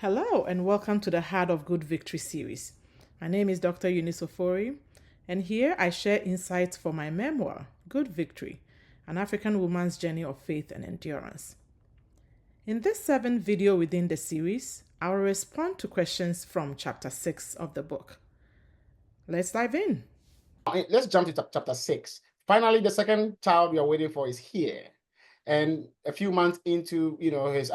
Hello, and welcome to the Heart of Good Victory series. My name is Dr. Eunice Ofori, and here I share insights for my memoir, Good Victory, an African woman's journey of faith and endurance. In this 7th video within the series, I will respond to questions from chapter 6 of the book. Let's dive in. Let's jump to chapter 6. Finally, the second child we are waiting for is here. And a few months into his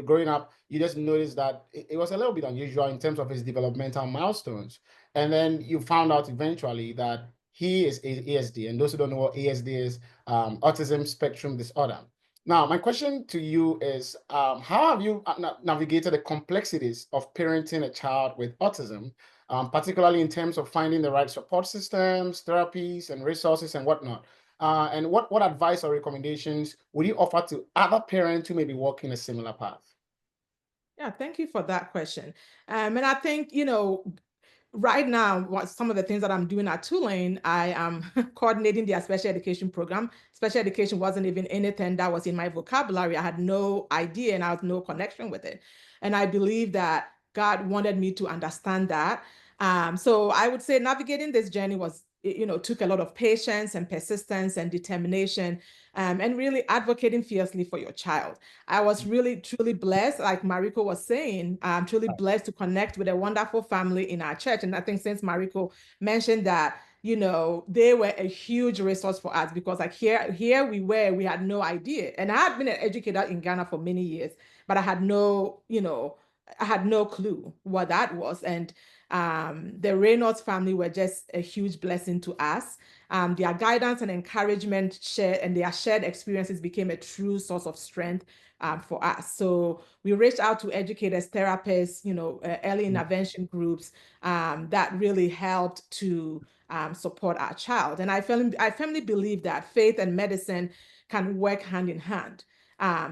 growing up, you just notice that it was a little bit unusual in terms of his developmental milestones. And then you found out eventually that he is ASD. And those who don't know what ASD is, autism spectrum disorder. Now, my question to you is, how have you navigated the complexities of parenting a child with autism, particularly in terms of finding the right support systems, therapies, and resources and whatnot? And what advice or recommendations would you offer to other parents who may be walking a similar path? Yeah, thank you for that question. And I think, right now, what some of the things that I'm doing at Tulane, I am coordinating their special education program. Special education wasn't even anything that was in my vocabulary. I had no idea and I had no connection with it. And I believe that God wanted me to understand that. So I would say navigating this journey was, took a lot of patience and persistence and determination, and really advocating fiercely for your child. I was really, truly blessed, like Mariko was saying, I'm truly blessed to connect with a wonderful family in our church. And I think since Mariko mentioned that, they were a huge resource for us because like here we had no idea. And I had been an educator in Ghana for many years, but I had no clue what that was. And the Reynolds family were just a huge blessing to us. Their guidance and encouragement shared and their shared experiences became a true source of strength for us. So we reached out to educators, therapists, early intervention groups that really helped to support our child. And I firmly believe that faith and medicine can work hand in hand.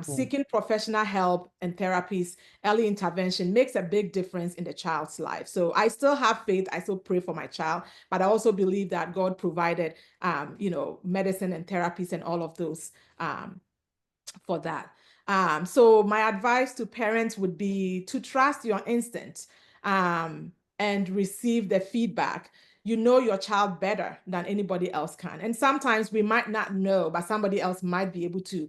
Seeking professional help and therapies, early intervention makes a big difference in the child's life. So I still have faith. I still pray for my child, but I also believe that God provided, medicine and therapies and all of those for that. So my advice to parents would be to trust your instinct and receive the feedback. You know your child better than anybody else can. And sometimes we might not know, but somebody else might be able to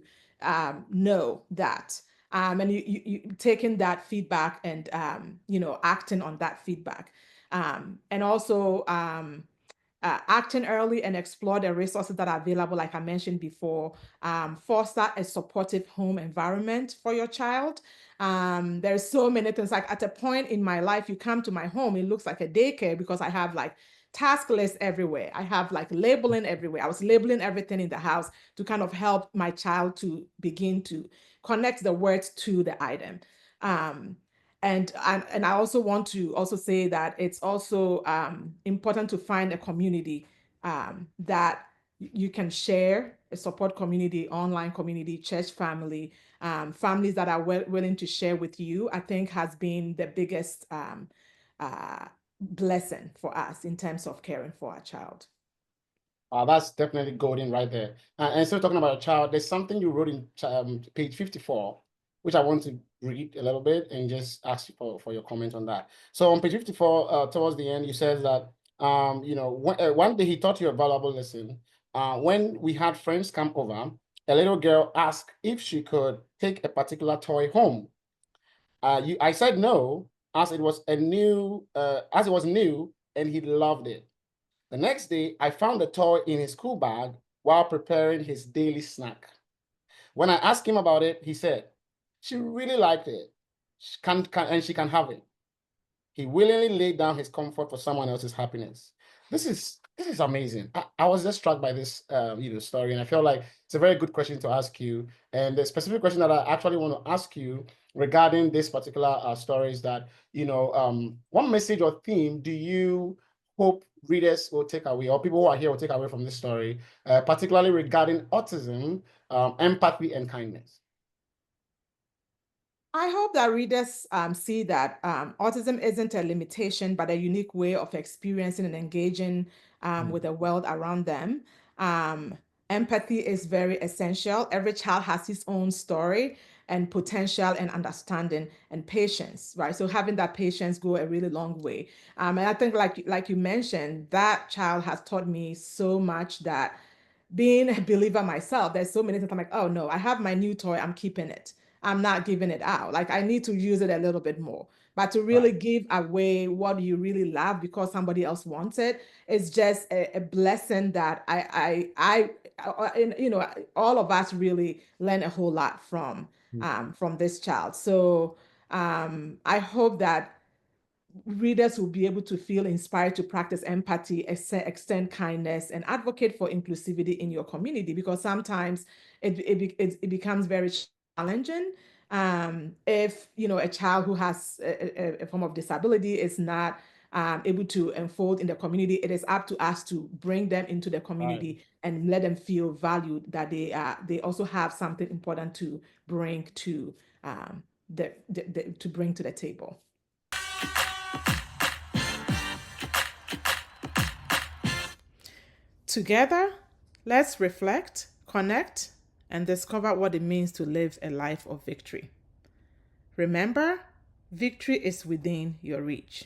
know that. And you taking that feedback and acting on that feedback. And also acting early and explore the resources that are available, like I mentioned before. Foster a supportive home environment for your child. There's so many things. Like at a point in my life, you come to my home, it looks like a daycare because I have like task lists everywhere. I have like labeling everywhere. I was labeling everything in the house to kind of help my child to begin to connect the words to the item. Um, and I also want to also say that it's also important to find a community that you can share, a support community, online community, church family, families that are willing to share with you. I think has been the biggest uh, blessing for us in terms of caring for our child. That's definitely golden right there. And still talking about a child, there's something you wrote in page 54, which I want to read a little bit and just ask you for your comment on that. So on page 54, towards the end, you said that, one day he taught you a valuable lesson. When we had friends come over, a little girl asked if she could take a particular toy home. I said no, as it was new, and he loved it. The next day, I found the toy in his school bag while preparing his daily snack. When I asked him about it, he said, she really liked it and she can have it. He willingly laid down his comfort for someone else's happiness. This is amazing. I was just struck by this story, and I feel like it's a very good question to ask you. And the specific question that I actually want to ask you regarding this particular story is that what message or theme do you hope readers will take away, or people who are here will take away from this story, particularly regarding autism, empathy, and kindness? I hope that readers see that autism isn't a limitation, but a unique way of experiencing and engaging with the world around them. Um, Empathy is very essential. Every child has his own story, and potential and understanding and patience, right? So having that patience go a really long way. And I think like you mentioned, that child has taught me so much that being a believer myself, there's so many things I'm like, oh no, I have my new toy, I'm keeping it. I'm not giving it out. Like I need to use it a little bit more. But to really Right. give away what you really love because somebody else wants it is just a blessing that all of us really learn a whole lot from this child. So I hope that readers will be able to feel inspired to practice empathy, extend kindness, and advocate for inclusivity in your community, because sometimes it becomes very challenging if a child who has a form of disability is not able to unfold in the community. It is up to us to bring them into the Right. community and let them feel valued, that they also have something important to bring to to bring to the table. Together, let's reflect, connect, and discover what it means to live a life of victory. Remember, victory is within your reach.